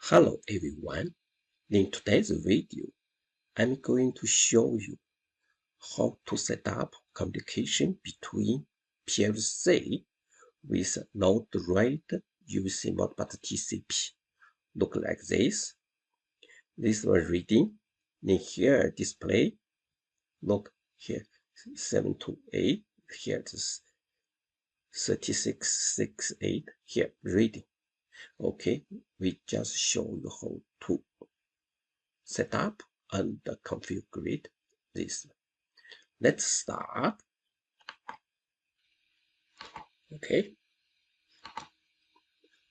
Hello everyone. In today's video, I'm going to show you how to set up communication between PLC with node-red using Modbus TCP. Look like this. This was reading. In here display. Look here 728. Here it is 3668. Here reading. Okay, we just show you how to set up and configure this. Let's start. Okay.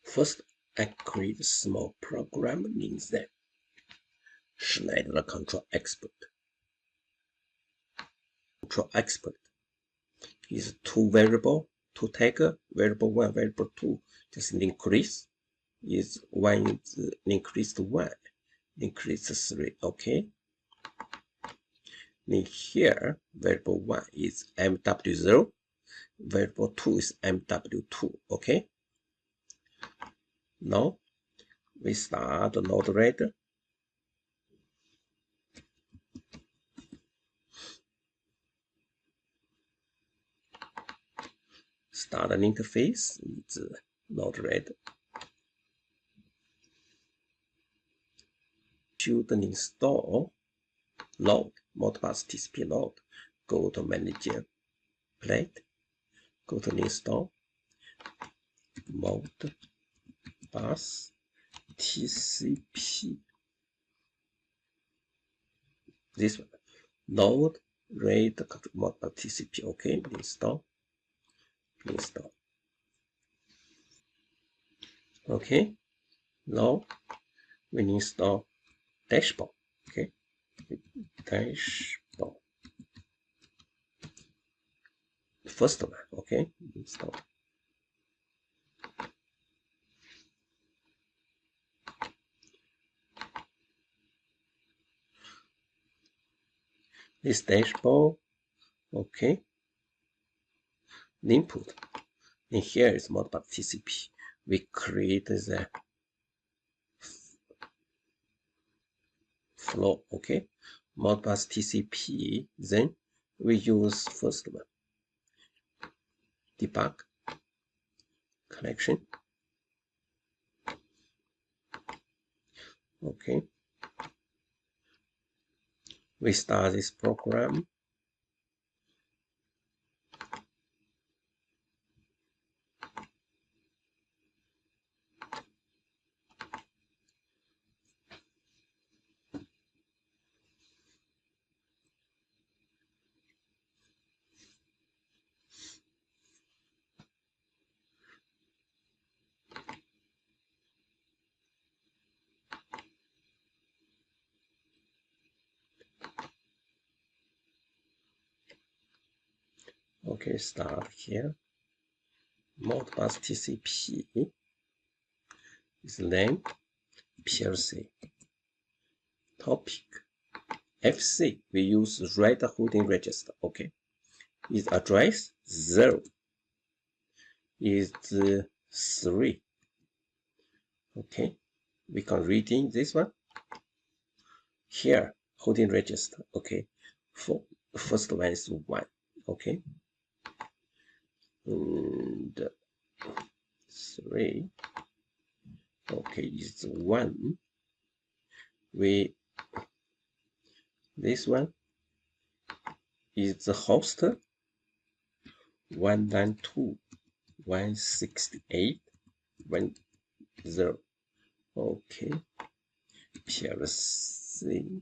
First, I create a small program named that Schneider Control Expert. Control Expert is two variable, two tagger, variable 1, variable 2. Just increase is 1 is increased 1, increase 3. Okay. In here, variable 1 is MW0, variable 2 is MW2. Okay. Now we start node-red. Start an interface with node-red. Should install node, Modbus TCP node. Go to manager plate. Go to install Modbus TCP. This one, node-red-contrib-modbus TCP. Okay, install. Okay, now we install dashboard. Okay, dashboard. First one. Okay, install. This dashboard. Okay. Input. In here is Modbus TCP. We create the flow. Okay. Modbus TCP. Then we use first one. Debug connection. Okay. We start this program. Okay, start here. Modbus TCP is name PLC. Topic FC. We use red holding register. Okay. Is address 0. Is 3. Okay. We can read in this one. Here holding register. Okay. First one is 1. Okay. And 3. Okay, it's 1. This one is the host 192.168.1.0. Okay, PLC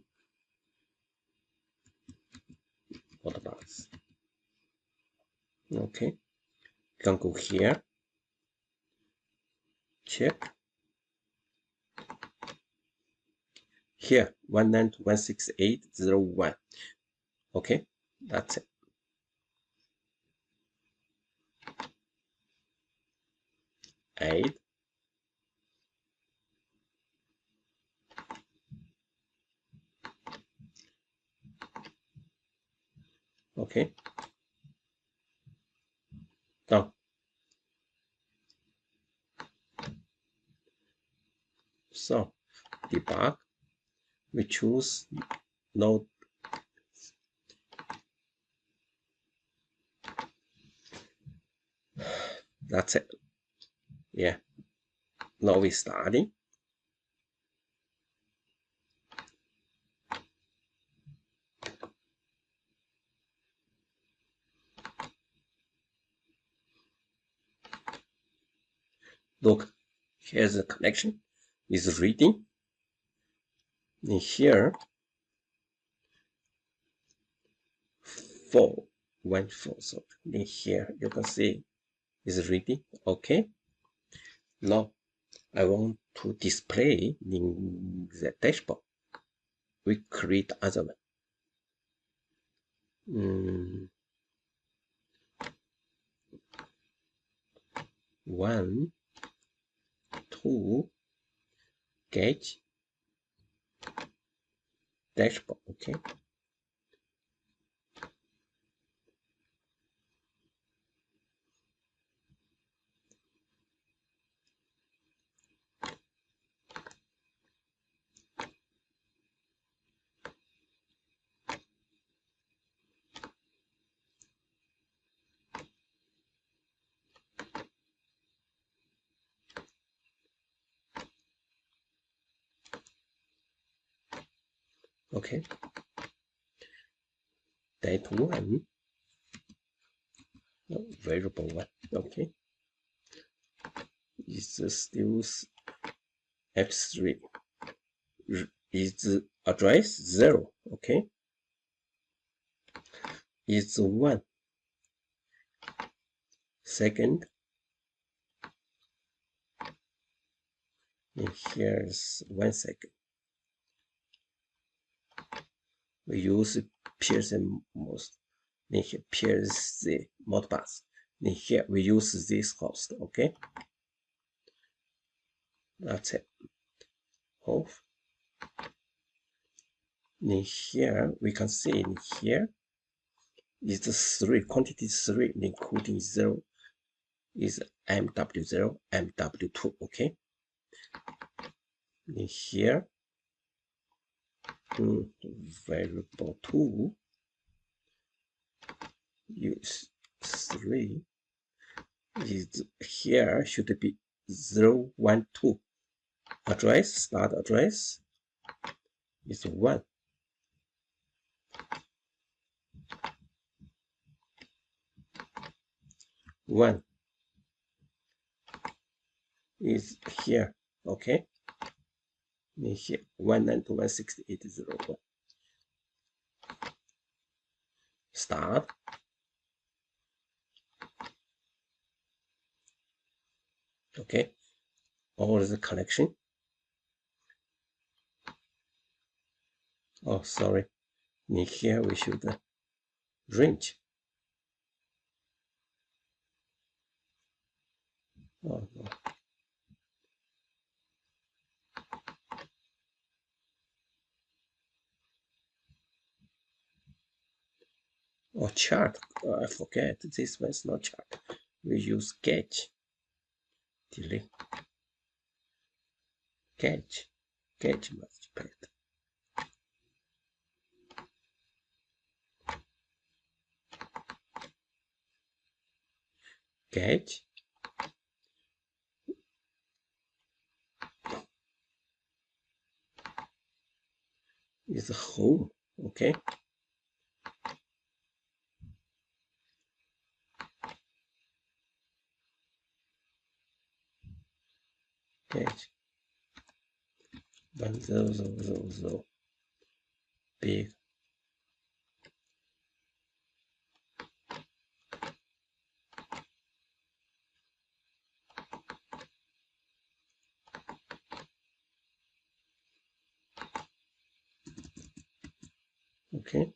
Modbus. Okay, you can go here, check. Here 192.168.0.1. Okay, that's it. Add. Okay. Done. So debug. We choose node. That's it. Yeah. Now we're starting. Look, here's the connection. Is reading. In here, 4, 1, 4. So in here, you can see is reading. Okay. Now I want to display in the dashboard. We create other one. 1, 2, gauge, dashboard. Okay. Okay. That one, no, variable one. Okay. Is still F3. Is address 0. Okay. Is 1. Second. And here's 1 second. We use PLC most. Then here PLC Modbus. Then here we use this host. Okay. That's it. Off. In here we can see in here is the 3 quantity 3 including 0 is MW0 MW2. Okay. In here variable 2 use 3 is here should be 0 1 2 address start address is 1. One is here. Okay. In here 192.168.0.1. Start. Okay. All the connection. Oh, sorry. In here we should range. Oh no. Oh, chart. I forget. This one's not chart. We use gauge. Delete. Gauge. Gauge much better. Gauge. Is home. Okay. Gauge 10000 big. Okay.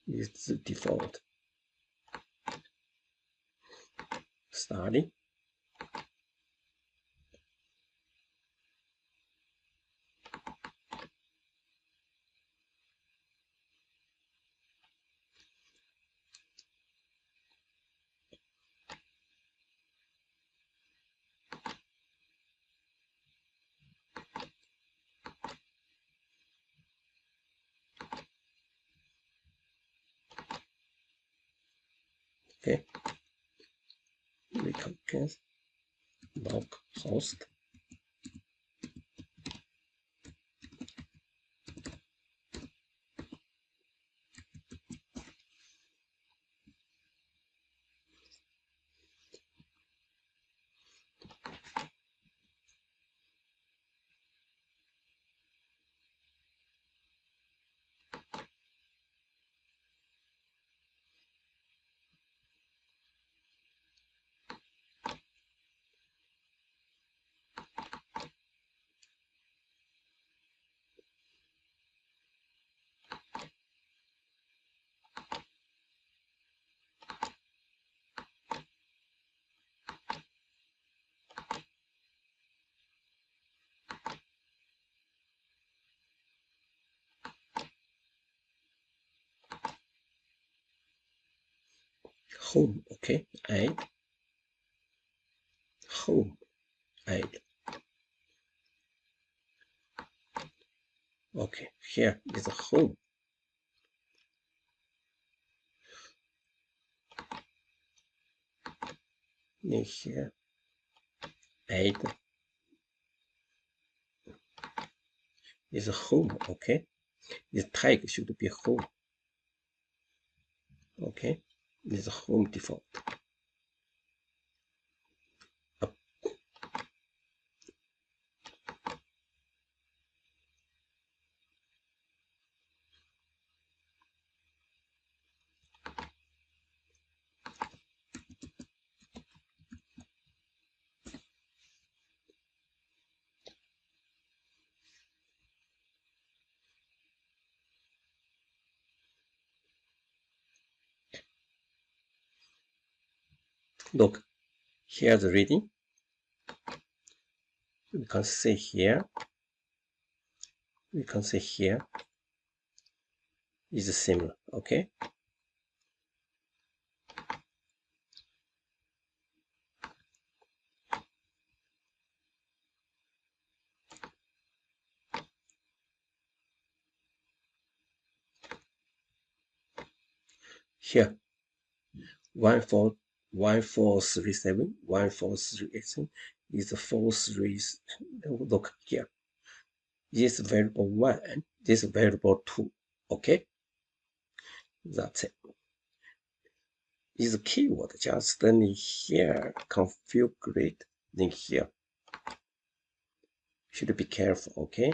It's the default. Starting. Okay, localhost. Home. Okay, add home. Add. Okay, here is home. In here, add is home. Okay, this tag should be home. Okay, this is home default. Look, here's the reading. We can see here. We can see here is similar. Okay. Here, 1437, 1437 is the 43. Look here. This variable 1, this variable 2. Okay, that's it. This keyword just in here, configure it in here. Should be careful. Okay,